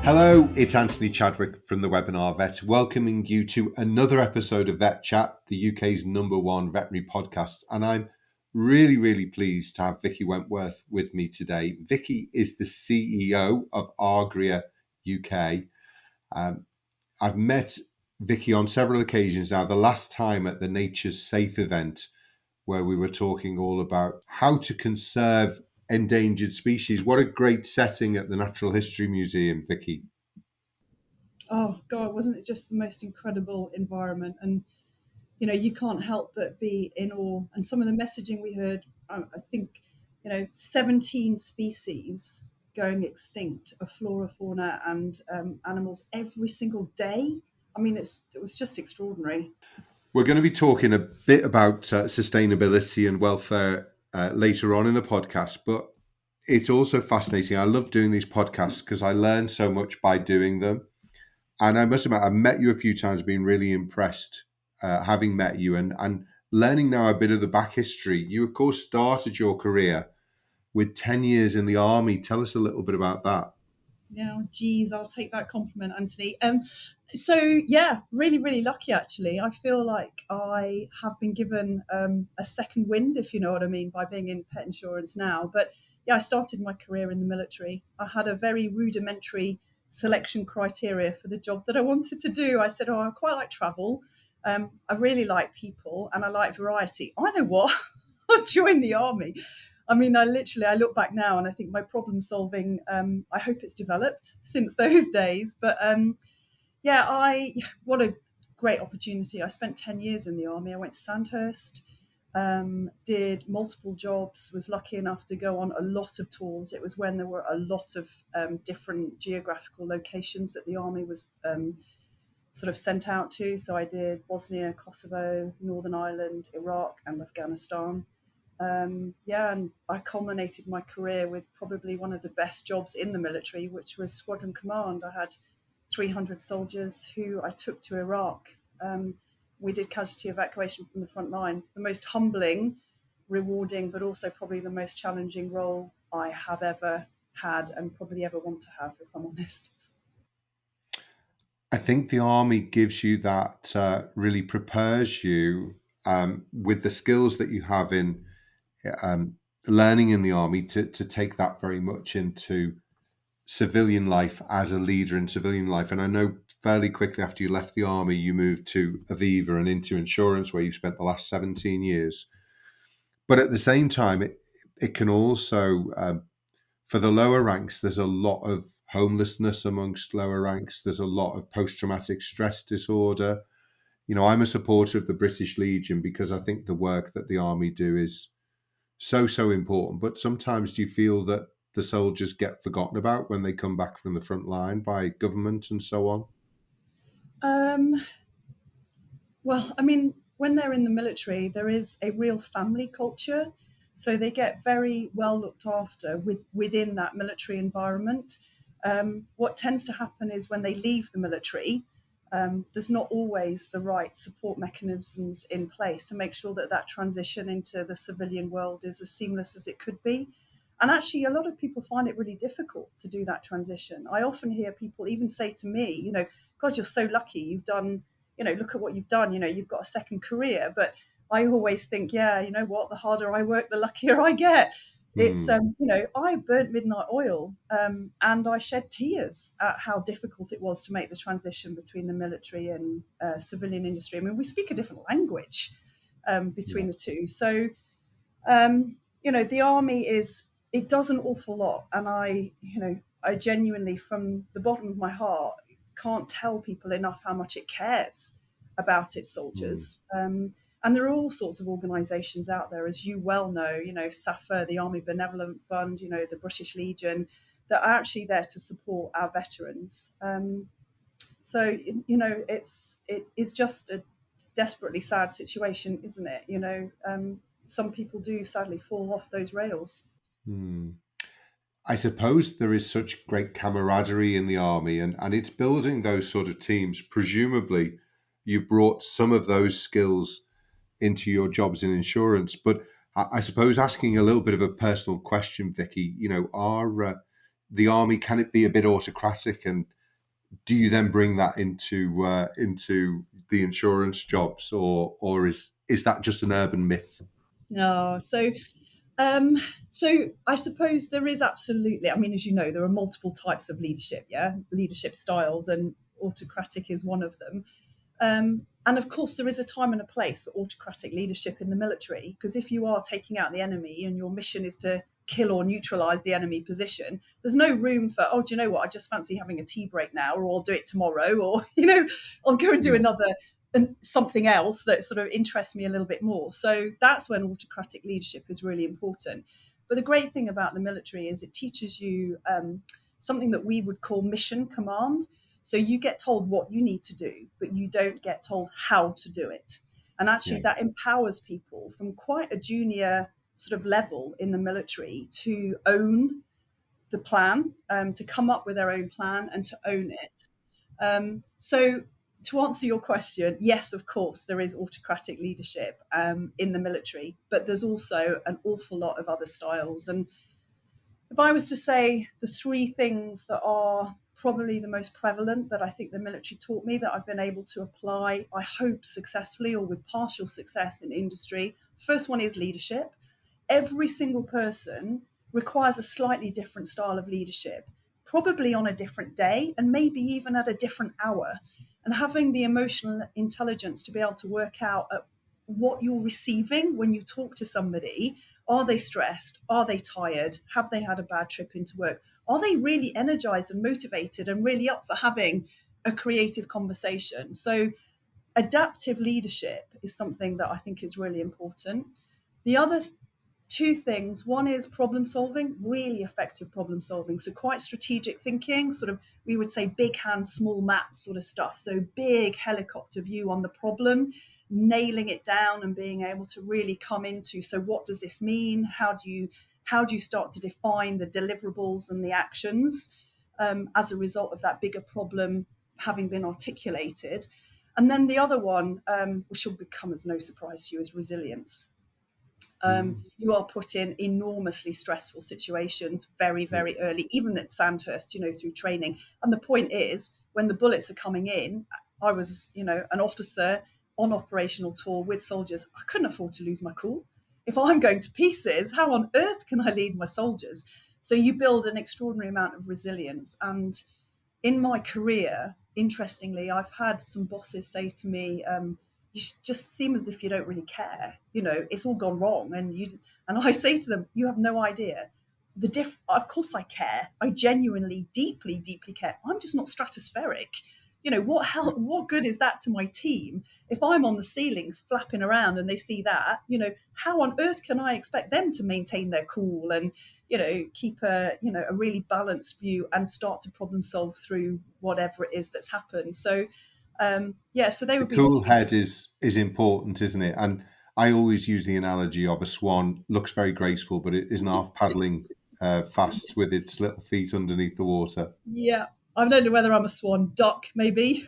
Hello, it's Anthony Chadwick from the Webinar Vet, welcoming you to another episode of VETchat, the UK's #1 veterinary podcast. And I'm really pleased to have Vicki Wentworth with me today. Vicki is the CEO of Agria UK. I've met Vicki on several occasions now, the last time at the Nature's Safe event, where we were talking all about how to conserve endangered species. What a great setting at the Natural History Museum, Vicki. Oh God, wasn't it just the most incredible environment? And you can't help but be in awe. And some of the messaging we heard, I think, 17 species going extinct of flora, fauna, and animals every single day. I mean, it was just extraordinary. We're going to be talking a bit about sustainability and welfare later on in the podcast, but it's also fascinating. I love doing these podcasts because I learn so much by doing them. And I must admit, I've met you a few times, been really impressed having met you and learning now a bit of the back history. You, of course, started your career with 10 years in the army. Tell us a little bit about that. Yeah, geez, I'll take that compliment, Anthony. So yeah, really lucky actually. I feel like I have been given a second wind, if you know what I mean, by being in pet insurance now. But yeah, I started my career in the military. I had a very rudimentary selection criteria for the job that I wanted to do. I said, oh, I quite like travel. I really like people and I like variety. I know what, I'll join the army. I mean, I look back now and I think my problem solving, I hope it's developed since those days. But yeah, what a great opportunity. I spent 10 years in the army. I went to Sandhurst, did multiple jobs, was lucky enough to go on a lot of tours. It was when there were a lot of different geographical locations that the army was sort of sent out to. So I did Bosnia, Kosovo, Northern Ireland, Iraq, and Afghanistan. And I culminated my career with probably one of the best jobs in the military, which was squadron command. I had 300 soldiers who I took to Iraq. We did casualty evacuation from the front line. The most humbling, rewarding, but also probably the most challenging role I have ever had and probably ever want to have, if I'm honest. I think the army gives you that, really prepares you with the skills that you have in learning in the army to take that very much into civilian life as a leader in civilian life. And I know fairly quickly after you left the army, you moved to Aviva and into insurance, where you've spent the last 17 years. But at the same time, it can also, for the lower ranks, there's a lot of homelessness amongst lower ranks. There's a lot of post-traumatic stress disorder. You know, I'm a supporter of the British Legion because I think the work that the army do is so important. But sometimes do you feel that the soldiers get forgotten about when they come back from the front line by government and so on? Um, Well, I mean, when they're in the military, there is a real family culture. So they get very well looked after within that military environment. What tends to happen is when they leave the military, there's not always the right support mechanisms in place to make sure that that transition into the civilian world is as seamless as it could be. And actually, a lot of people find it really difficult to do that transition. I often hear people even say to me, God, you're so lucky. You've done, look at what you've done. You've got a second career. But I always think, yeah, you know what? The harder I work, the luckier I get. It's, Hmm. I burnt midnight oil and I shed tears at how difficult it was to make the transition between the military and civilian industry. I mean, we speak a different language Yeah. between the two. So, the army it does an awful lot. And I genuinely, from the bottom of my heart, can't tell people enough how much it cares about its Hmm. soldiers. And there are all sorts of organisations out there, as you well know, SAFA, the Army Benevolent Fund, the British Legion, that are actually there to support our veterans. So, it is just a desperately sad situation, isn't it? Some people do sadly fall off those rails. Hmm. I suppose there is such great camaraderie in the army, and it's building those sort of teams. Presumably, you've brought some of those skills into your jobs in insurance. But I suppose asking a little bit of a personal question, Vicky, are the army, can it be a bit autocratic, and do you then bring that into the insurance jobs, or is that just an urban myth? No, um, so I suppose there is absolutely. I mean, as you know, there are multiple types of leadership. Yeah, leadership styles, and autocratic is one of them. And of course, there is a time and a place for autocratic leadership in the military, because if you are taking out the enemy and your mission is to kill or neutralize the enemy position, there's no room for, oh, do you know what? I just fancy having a tea break now, or I'll do it tomorrow, or, I'll go and do Yeah, another and something else that sort of interests me a little bit more. So that's when autocratic leadership is really important. But the great thing about the military is it teaches you something that we would call mission command. So you get told what you need to do, but you don't get told how to do it. And actually, yeah, that empowers people from quite a junior sort of level in the military to own the plan, to come up with their own plan and to own it. So, to answer your question, yes, of course, there is autocratic leadership in the military, but there's also an awful lot of other styles. And if I was to say the three things that are probably the most prevalent that I think the military taught me that I've been able to apply, I hope successfully or with partial success in industry. First one is leadership. Every single person requires a slightly different style of leadership, probably on a different day and maybe even at a different hour. And having the emotional intelligence to be able to work out what you're receiving when you talk to somebody. Are they stressed? Are they tired? Have they had a bad trip into work? Are they really energized and motivated and really up for having a creative conversation? So, adaptive leadership is something that I think is really important. The other two things. One is problem solving, really effective problem solving. So quite strategic thinking, sort of, we would say big hand, small map sort of stuff. So big helicopter view on the problem, nailing it down and being able to really come into, so what does this mean? How do you start to define the deliverables and the actions as a result of that bigger problem having been articulated? And then the other one, which will become as no surprise to you, is resilience. mm, You are put in enormously stressful situations very, yeah, very early, even at Sandhurst, through training. And the point is, when the bullets are coming in, I was, an officer on operational tour with soldiers. I couldn't afford to lose my cool. If I'm going to pieces, how on earth can I lead my soldiers? So you build an extraordinary amount of resilience. And in my career, interestingly, I've had some bosses say to me, "You just seem as if you don't really care. It's all gone wrong." And I say to them, "You have no idea. Of course, I care. I genuinely, deeply, deeply care. I'm just not stratospheric. yeah. What good is that to my team if I'm on the ceiling flapping around and they see that? How on earth can I expect them to maintain their cool and keep a really balanced view and start to problem solve through whatever it is that's happened?" So yeah, so they The would be the cool three. head is important, isn't it? And I always use the analogy of a swan. Looks very graceful, but it isn't half paddling fast with its little feet underneath the water. Yeah, I don't know whether I'm a swan, duck maybe.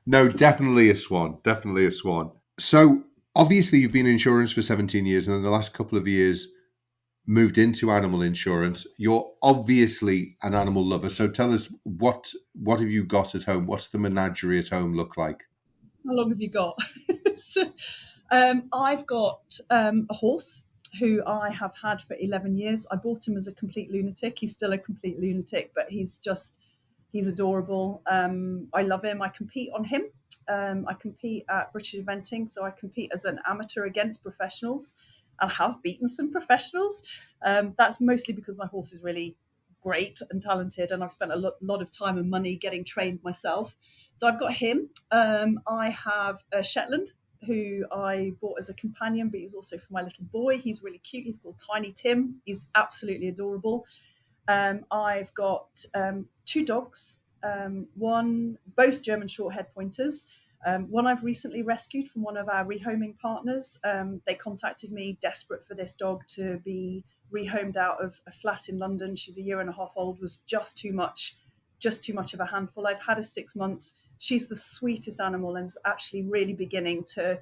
No, definitely a swan. Definitely a swan. So obviously you've been in insurance for 17 years, and in the last couple of years moved into animal insurance. You're obviously an animal lover. So tell us, what have you got at home? What's the menagerie at home look like? How long have you got? So, I've got a horse who I have had for 11 years. I bought him as a complete lunatic. He's still a complete lunatic, but he's adorable. I love him. I compete on him. I compete at British Eventing, so I compete as an amateur against professionals and have beaten some professionals. That's mostly because my horse is really great and talented, and I've spent a lot of time and money getting trained myself. So I've got him. I have a Shetland who I bought as a companion, but he's also for my little boy. He's really cute. He's called Tiny Tim. He's absolutely adorable. I've got two dogs, both German Shorthair pointers. One I've recently rescued from one of our rehoming partners. They contacted me desperate for this dog to be rehomed out of a flat in London. She's a year and a half old, was just too much of a handful. I've had her 6 months. She's the sweetest animal and is actually really beginning to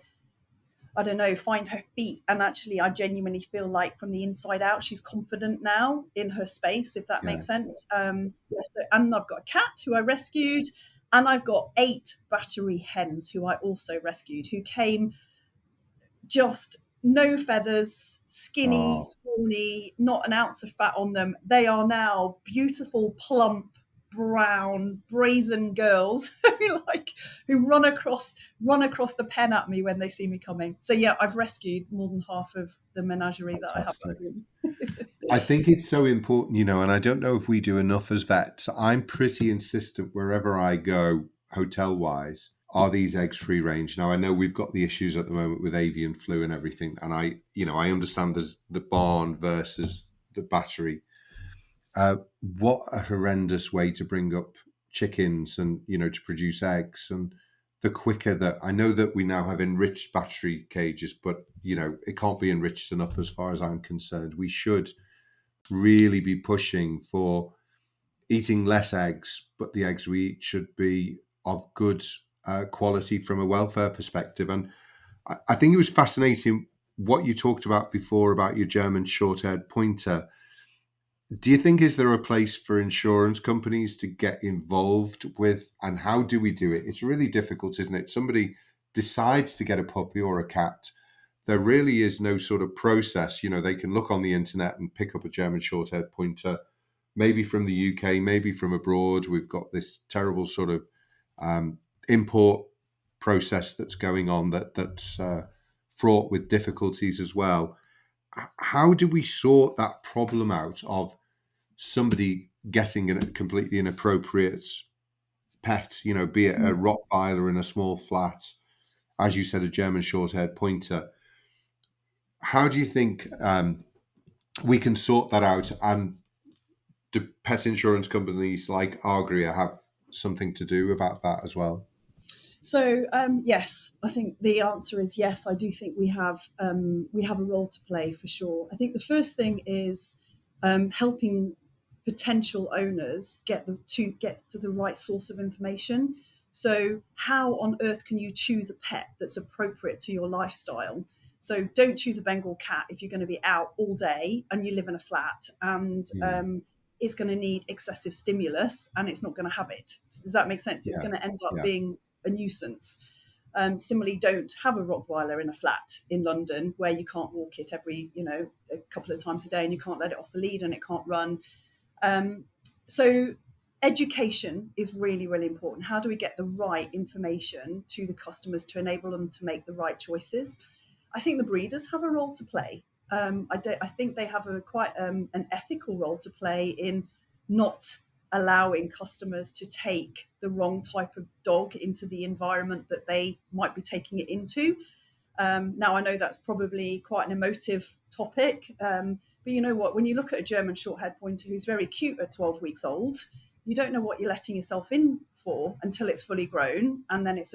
I don't know, find her feet. And actually, I genuinely feel like from the inside out, she's confident now in her space, if that Yeah. makes sense. Yeah, so, and I've got a cat who I rescued, and I've got 8 battery hens who I also rescued, who came just no feathers, skinny, Oh, scrawny, not an ounce of fat on them. They are now beautiful, plump, brown, brazen girls who run across the pen at me when they see me coming. So yeah, I've rescued more than half of the menagerie that I have fantastic. at home. I think it's so important, and I don't know if we do enough as vets. I'm pretty insistent wherever I go, hotel wise, are these eggs free range? Now, I know we've got the issues at the moment with avian flu and everything. And I understand there's the barn versus the battery. What a horrendous way to bring up chickens and, to produce eggs. And the quicker that I know that we now have enriched battery cages, but, it can't be enriched enough as far as I'm concerned. We should really be pushing for eating less eggs, but the eggs we eat should be of good quality from a welfare perspective. And I think it was fascinating what you talked about before about your German short-haired pointer. Do you think is there a place for insurance companies to get involved with, and how do we do it? It's really difficult, isn't it? Somebody decides to get a puppy or a cat. There really is no sort of process. They can look on the internet and pick up a German short-haired pointer, maybe from the UK, maybe from abroad. We've got this terrible sort of import process that's going on that's fraught with difficulties as well. How do we sort that problem out of somebody getting a completely inappropriate pet, be it a Rottweiler in a small flat, as you said, a German short-haired pointer? How do you think we can sort that out? And do pet insurance companies like Agria have something to do about that as well? So yes, I think the answer is yes. I do think we have a role to play for sure. I think the first thing is helping potential owners get to the right source of information. So how on earth can you choose a pet that's appropriate to your lifestyle? So don't choose a Bengal cat if you're going to be out all day and you live in a flat and Mm, it's going to need excessive stimulus and it's not going to have it. Does that make sense? It's yeah, going to end up yeah, being a nuisance. Similarly, don't have a Rottweiler in a flat in London where you can't walk it every, a couple of times a day and you can't let it off the lead and it can't run. So education is really, really important. How do we get the right information to the customers to enable them to make the right choices? I think the breeders have a role to play. I think they have quite an ethical role to play in not allowing customers to take the wrong type of dog into the environment that they might be taking it into. Now, I know that's probably quite an emotive topic, but you know what? When you look at a German short-haired pointer who's very cute at 12 weeks old, you don't know what you're letting yourself in for until it's fully grown, and then it's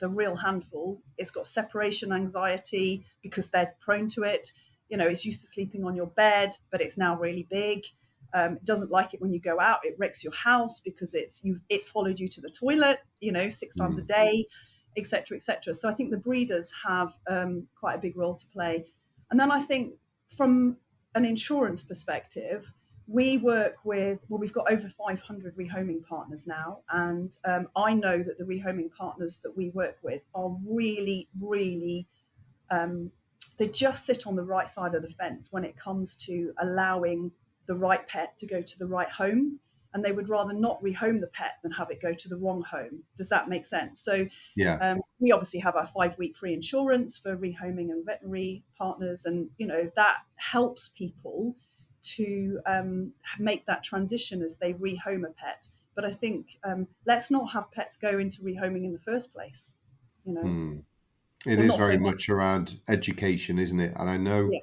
a real handful. It's got separation anxiety because they're prone to it. It's used to sleeping on your bed, but it's now really big. It doesn't like it when you go out. It wrecks your house because it's followed you to the toilet, 6 times a mm, day, etc., etc. So I think the breeders have quite a big role to play. And then I think from an insurance perspective, we work with, well, we've got over 500 rehoming partners now. And I know that the rehoming partners that we work with are really, really, they just sit on the right side of the fence when it comes to allowing the right pet to go to the right home. And they would rather not rehome the pet than have it go to the wrong home. Does that make sense? So yeah. we obviously have our 5-week free insurance for rehoming and veterinary partners, and that helps people to make that transition as they rehome a pet. But I think let's not have pets go into rehoming in the first place, Mm. It or is not so very much. much around education, isn't it? And I know Yeah.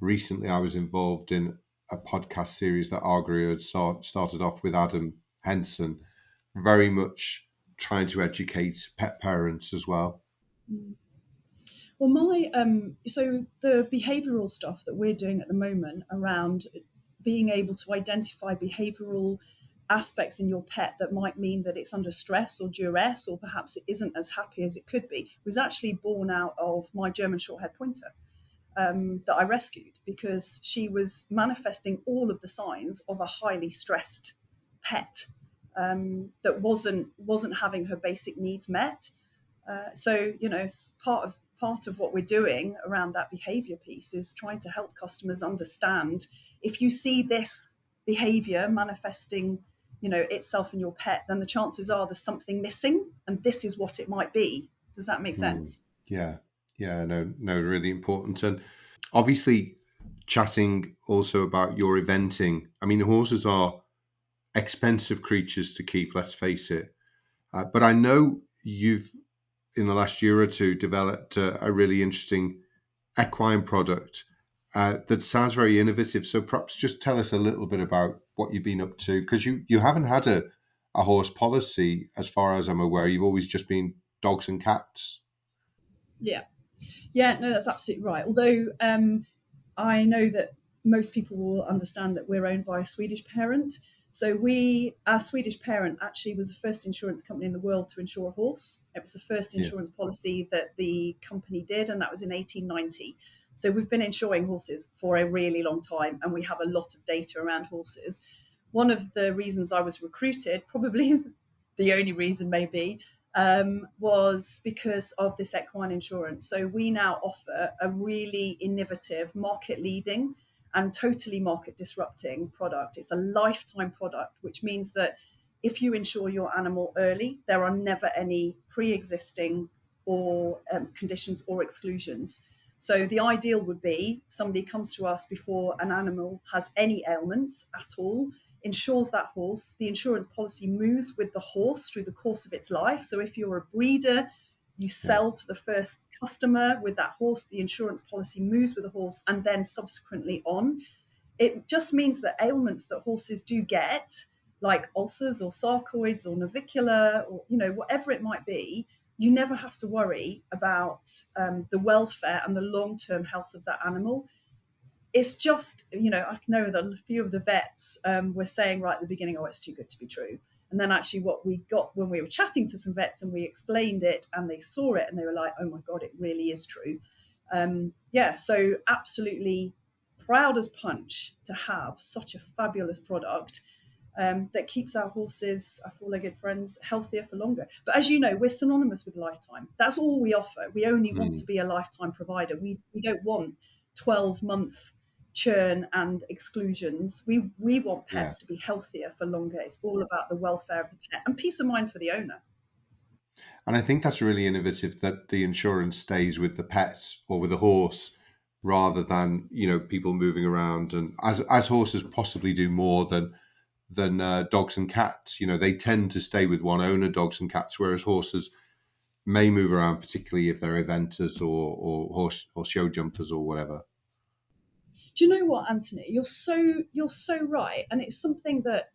recently I was involved in a podcast series that Argria had started off with Adam Henson, very much trying to educate pet parents as well. Mm. Well, so the behavioural stuff that we're doing at the moment around being able to identify behavioural aspects in your pet that might mean that it's under stress or duress, or perhaps it isn't as happy as it could be, was actually born out of my German Shorthair Pointer that I rescued, because she was manifesting all of the signs of a highly stressed pet that wasn't having her basic needs met. So part of what we're doing around that behavior piece is trying to help customers understand, if you see this behavior manifesting itself in your pet, then the chances are there's something missing, and this is what it might be. Does that make Mm. sense? Yeah. Yeah. No, no, really important. And obviously, chatting also about your eventing. I mean, the horses are expensive creatures to keep, let's face it. But I know you've, in the last year or two, developed a really interesting equine product that sounds very innovative. So perhaps just tell us a little bit about what you've been up to, because you haven't had a horse policy, as far as I'm aware. You've always just been dogs and cats. Yeah. Yeah, no, that's absolutely right. Although I know that most people will understand that we're owned by a Swedish parent. So our Swedish parent actually was the first insurance company in the world to insure a horse. It was the first Yeah. insurance policy that the company did, and that was in 1890. So we've been insuring horses for a really long time, and we have a lot of data around horses. One of the reasons I was recruited, probably the only reason maybe, was because of this equine insurance. So we now offer a really innovative, market leading, and totally market disrupting product. It's a lifetime product, which means that if you insure your animal early, there are never any pre existing or conditions or exclusions. So the ideal would be somebody comes to us before an animal has any ailments at all, insures that horse. The insurance policy moves with the horse through the course of its life. So if you're a breeder, you Yeah. sell to the first customer with that horse, the insurance policy moves with the horse, and then subsequently on. It just means that ailments that horses do get, like ulcers or sarcoids or navicular or whatever it might be, you never have to worry about the welfare and the long-term health of that animal. It's just, I know that a few of the vets were saying right at the beginning, oh, it's too good to be true. And then actually what we got when we were chatting to some vets and we explained it and they saw it and they were like, oh my God, it really is true. Yeah, so absolutely proud as punch to have such a fabulous product that keeps our horses, our four-legged friends, healthier for longer. But as you know, we're synonymous with lifetime. That's all we offer. We only want to Mm. be a lifetime provider. We don't want 12-month churn and exclusions. We want Yeah. pets to be healthier for longer. It's all about the welfare of the pet and peace of mind for the owner. And I think that's really innovative that the insurance stays with the pet or with the horse rather than, people moving around, and as horses possibly do more than dogs and cats. They tend to stay with one owner, dogs and cats, whereas horses may move around, particularly if they're eventers or horse or show jumpers or whatever. Do you know what, Anthony? You're so right, and it's something that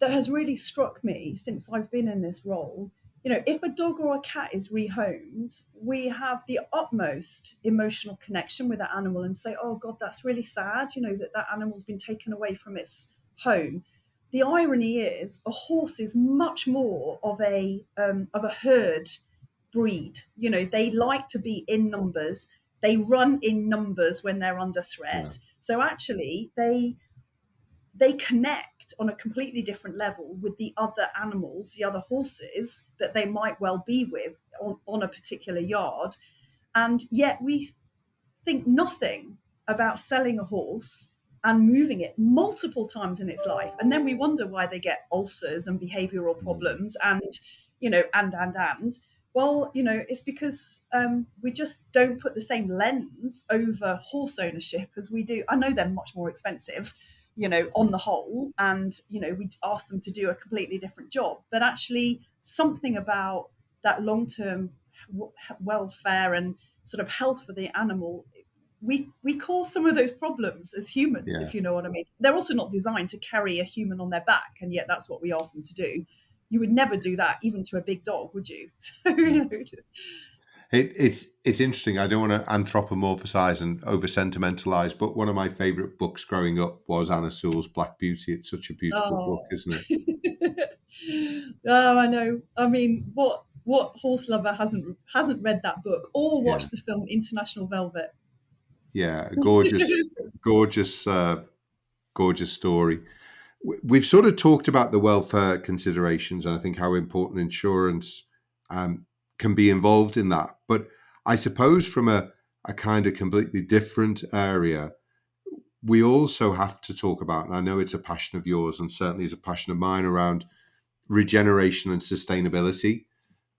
has really struck me since I've been in this role. If a dog or a cat is rehomed, we have the utmost emotional connection with that animal and say, oh God, that's really sad, that animal's been taken away from its home. The irony is a horse is much more of a herd breed. They like to be in numbers. They run in numbers when they're under Yeah. threat. So actually they connect on a completely different level with the other animals, the other horses that they might well be with on a particular yard. And yet we think nothing about selling a horse and moving it multiple times in its life. And then we wonder why they get ulcers and behavioral Mm. problems and, and. Well, it's because we just don't put the same lens over horse ownership as we do. I know they're much more expensive, on the whole, and, we ask them to do a completely different job. But actually, something about that long term welfare and sort of health for the animal, we cause some of those problems as humans, Yeah. if you know what I mean. They're also not designed to carry a human on their back, and yet that's what we ask them to do. You would never do that even to a big dog, would you? So, Mm. It's interesting. I don't want to anthropomorphize and over sentimentalize, but one of my favorite books growing up was Anna Sewell's Black Beauty. It's such a beautiful book, Oh. isn't it? Oh, I know. I mean, what horse lover hasn't read that book or Yeah, watched the film International Velvet? yeah, a gorgeous, gorgeous, gorgeous story. We've sort of talked about the welfare considerations, and I think how important insurance um, can be involved in that. But I suppose from a kind of completely different area, we also have to talk about, and I know it's a passion of yours and certainly is a passion of mine, around regeneration and sustainability.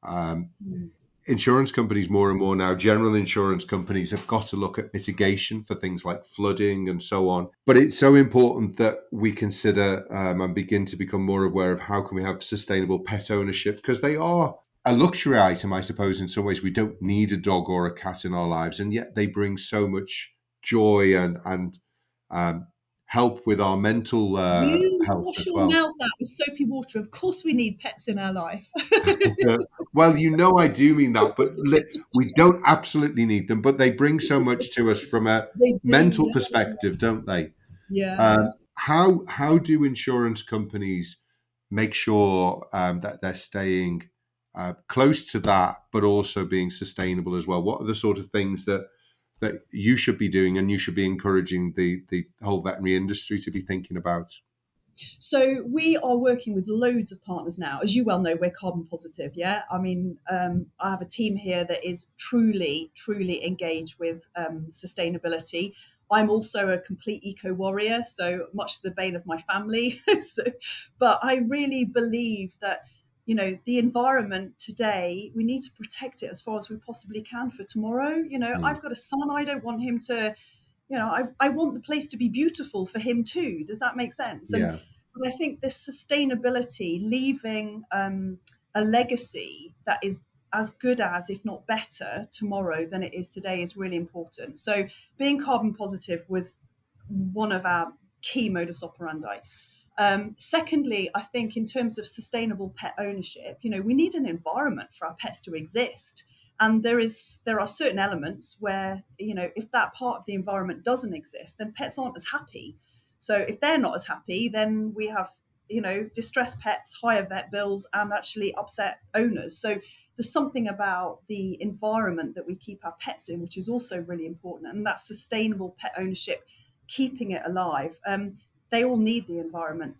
Um, Mm. Insurance companies more and more now, general insurance companies have got to look at mitigation for things like flooding and so on. But it's so important that we consider and begin to become more aware of how can we have sustainable pet ownership, because they are a luxury item, I suppose. In some ways, we don't need a dog or a cat in our lives, and yet they bring so much joy and um, help with our mental You health wash as your well. mouth out with soapy water. Of course, we need pets in our life. Uh, well, I do mean that, but we don't absolutely need them, but they bring so much to us from a They mental do. perspective, don't they? Yeah. How do insurance companies make sure that they're staying close to that, but also being sustainable as well? What are the sort of things that you should be doing and you should be encouraging the whole veterinary industry to be thinking about? So we are working with loads of partners now. As you well know, we're carbon positive. Yeah, I mean, I have a team here that is truly, truly engaged with sustainability. I'm also a complete eco warrior, so much to the bane of my family. So, but I really believe that the environment today, we need to protect it as far as we possibly can for tomorrow. Mm, I've got a son. I don't want him to I want the place to be beautiful for him too. Does that make sense? And yeah, but I think this sustainability, leaving a legacy that is as good as, if not better, tomorrow than it is today is really important. So being carbon positive was one of our key modus operandi. Secondly, I think in terms of sustainable pet ownership, we need an environment for our pets to exist. And there are certain elements where, if that part of the environment doesn't exist, then pets aren't as happy. So if they're not as happy, then we have, distressed pets, higher vet bills, and actually upset owners. So there's something about the environment that we keep our pets in, which is also really important. And that sustainable pet ownership, keeping it alive. They all need the environment.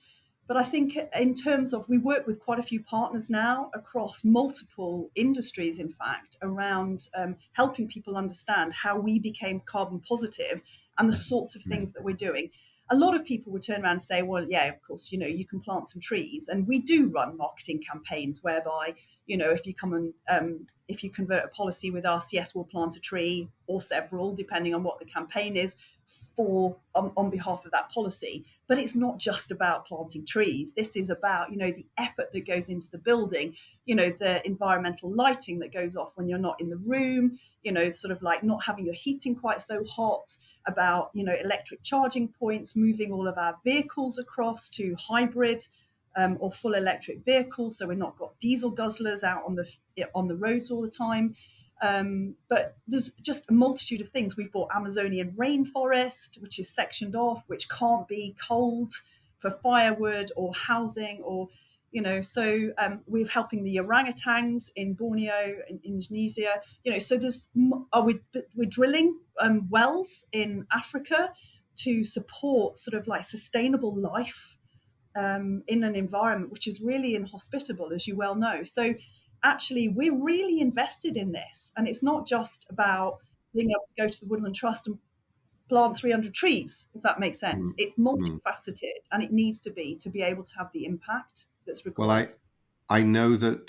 But I think in terms of, we work with quite a few partners now across multiple industries, in fact, around helping people understand how we became carbon positive and the sorts of mm, things that we're doing. A lot of people would turn around and say, well, yeah, of course, you can plant some trees. And we do run marketing campaigns whereby, if you come and if you convert a policy with us, yes, we'll plant a tree or several, depending on what the campaign is, for on behalf of that policy. But it's not just about planting trees. This is about the effort that goes into the building, the environmental lighting that goes off when you're not in the room, sort of like not having your heating quite so hot, about electric charging points, moving all of our vehicles across to hybrid or full electric vehicles, so we're not got diesel guzzlers out on the roads all the time. But there's just a multitude of things. We've bought Amazonian rainforest, which is sectioned off, which can't be culled for firewood or housing, or so we're helping the orangutans in Borneo and Indonesia. So we're drilling wells in Africa to support sort of like sustainable life in an environment which is really inhospitable, as you well know. So actually, we're really invested in this. And it's not just about being able to go to the Woodland Trust and plant 300 trees, if that makes sense. mm, It's mm. multifaceted, and it needs to be able to have the impact that's Well, required. I know that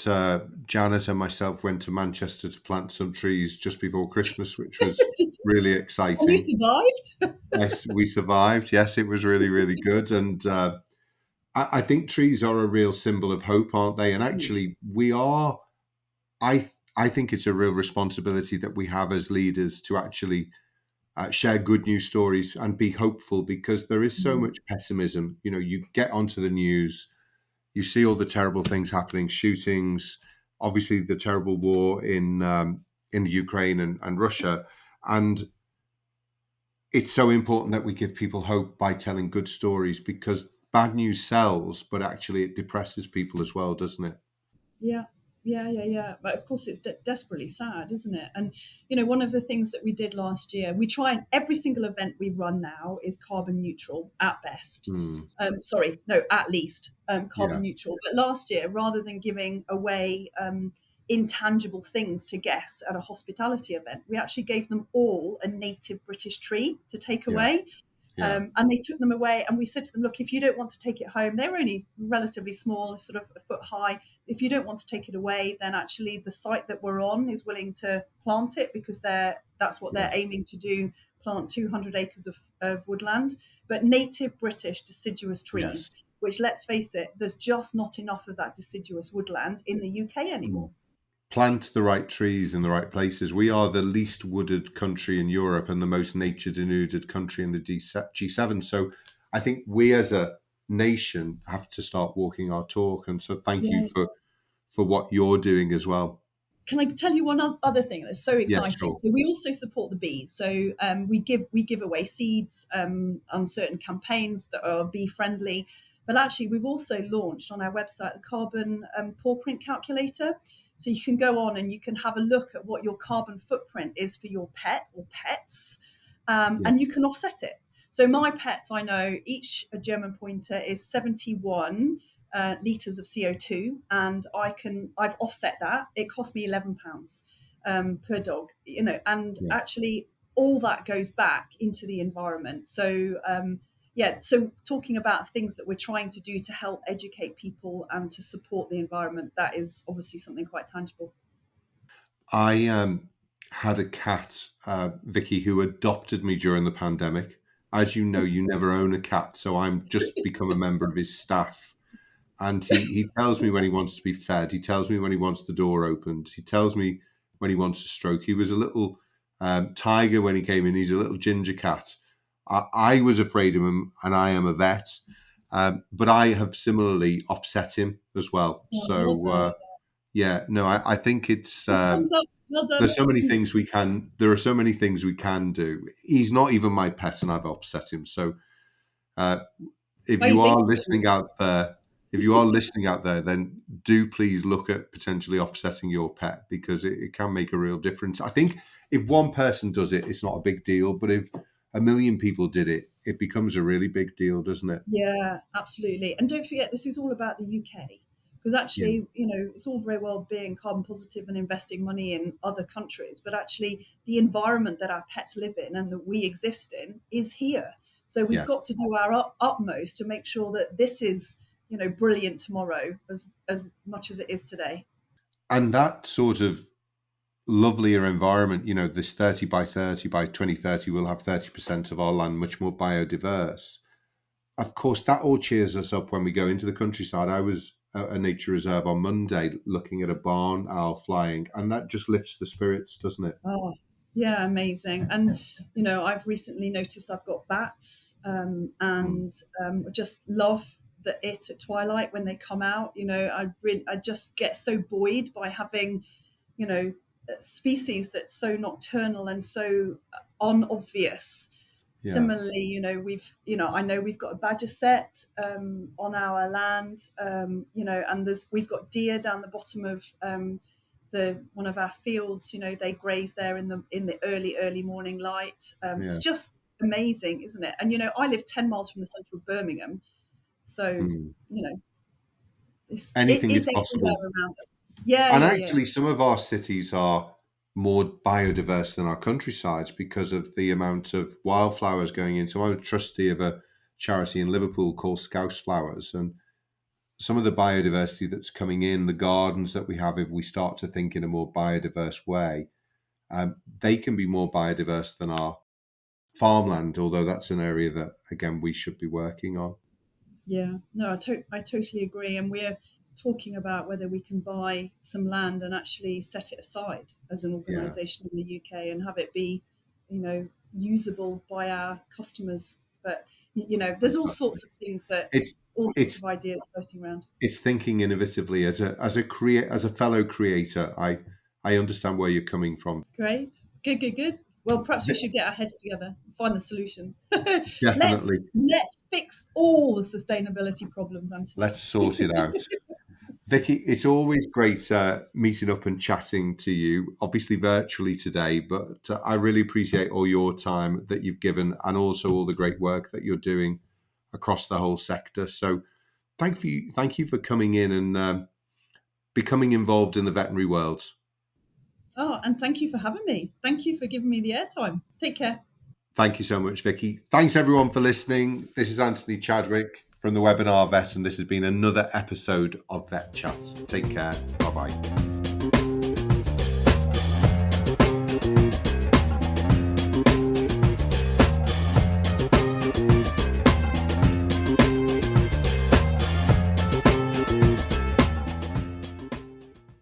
Janet and myself went to Manchester to plant some trees just before Christmas, which was really And you exciting. survived? Yes, we survived. Yes, it was really, really good. And I think trees are a real symbol of hope, aren't they? And actually, we are. I think it's a real responsibility that we have as leaders to actually share good news stories and be hopeful, because there is so Mm. much pessimism. You get onto the news, you see all the terrible things happening, shootings, obviously the terrible war in in the Ukraine and Russia. And it's so important that we give people hope by telling good stories, because bad news sells, but actually it depresses people as well, doesn't it? Yeah, yeah. But of course, it's desperately sad, isn't it? And one of the things that we did last year, we try and every single event we run now is carbon neutral at best. Hmm. Sorry, no, at least carbon Yeah, neutral. But last year, rather than giving away intangible things to guests at a hospitality event, we actually gave them all a native British tree to take yeah, away. yeah, And they took them away, and we said to them, look, if you don't want to take it home, they were only relatively small, sort of a foot high. If you don't want to take it away, then actually the site that we're on is willing to plant it, because that's what yeah. they're aiming to do, plant 200 acres of woodland, but native British deciduous Yes. trees, which, let's face it, there's just not enough of that deciduous woodland in the UK Mm. anymore. Plant the right trees in the right places. We are the least wooded country in Europe and the most nature denuded country in the G7. So I think we as a nation have to start walking our talk. And so thank you Yeah. for what you're doing as well. Can I tell you one other thing that's so Yeah, exciting? sure. So we also support the bees. So we give away seeds on certain campaigns that are bee friendly. But actually, we've also launched on our website the carbon paw print calculator. So you can go on and you can have a look at what your carbon footprint is for your pet or pets, Yeah, and you can offset it. So my pets, I know each German pointer is 71 litres of CO2, and I've offset that. It cost me £11 per dog, and yeah. actually all that goes back into the environment. So yeah, so talking about things that we're trying to do to help educate people and to support the environment, that is obviously something quite tangible. I had a cat, Vicky, who adopted me during the pandemic. As you know, you never own a cat, so I'm just become a member of his staff. And he tells me when he wants to be fed. He tells me when he wants the door opened. He tells me when he wants a stroke. He was a little tiger when he came in. He's a little ginger cat. I was afraid of him, and I am a vet. But I have similarly offset him as well. Yeah, well So done. yeah, no, I think it's Thumbs up. Well there's done. so many things we can. There are so many things we can do. He's not even my pet, and I've upset him. So uh, if Well, he you are thinks listening out there, then do please look at potentially offsetting your pet, because it can make a real difference. I think if one person does it, it's not a big deal, but if a million people did it, it becomes a really big deal, doesn't it? Yeah, absolutely. And don't forget, this is all about the UK. Because Yeah, actually, it's all very well being carbon positive and investing money in other countries, but actually, the environment that our pets live in and that we exist in is here. So we've yeah. got to do our utmost to make sure that this is, brilliant tomorrow as much as it is today. And that sort of lovelier environment, this 30 by 30 by 2030, we'll have 30% of our land much more biodiverse. Of course, that all cheers us up when we go into the countryside. I was at a nature reserve on Monday looking at a barn owl flying, and that just lifts the spirits, doesn't it? Oh, yeah, amazing. And, I've recently noticed I've got bats, Mm. and I just love it at twilight when they come out. I just get so buoyed by having, species that's so nocturnal and so unobvious. Yeah, Similarly, I know we've got a badger set on our land, and we've got deer down the bottom of the one of our fields. They graze there in the early morning light. It's yeah. just amazing, isn't it? And I live 10 miles from the centre of Birmingham, so Mm. it Anything is is everywhere possible. around us. Yeah, And yeah, yeah. actually, some of our cities are more biodiverse than our countrysides because of the amount of wildflowers going in. So I'm a trustee of a charity in Liverpool called Scouse Flowers, and some of the biodiversity that's coming in, the gardens that we have, if we start to think in a more biodiverse way, they can be more biodiverse than our farmland, although that's an area that, again, we should be working on. Yeah, no, I totally agree. And we're talking about whether we can buy some land and actually set it aside as an Yeah, organisation in the UK and have it be, usable by our customers. But there's all sorts fantastic. of things that It's all sorts it's of ideas floating around. it's thinking innovatively as a fellow creator. I understand where you're coming from. Great. Good. Well, perhaps we should get our heads together and find the solution. let's Definitely. let's fix all the sustainability problems, Anthony. Let's sort it out. Vicky, it's always great meeting up and chatting to you, obviously virtually today, but I really appreciate all your time that you've given and also all the great work that you're doing across the whole sector. So thank you for coming in and becoming involved in the veterinary world. Oh, and thank you for having me. Thank you for giving me the airtime. Take care. Thank you so much, Vicky. Thanks everyone for listening. This is Anthony Chadwick from the Webinar Vet, and this has been another episode of VETchat. Take care. Bye-bye.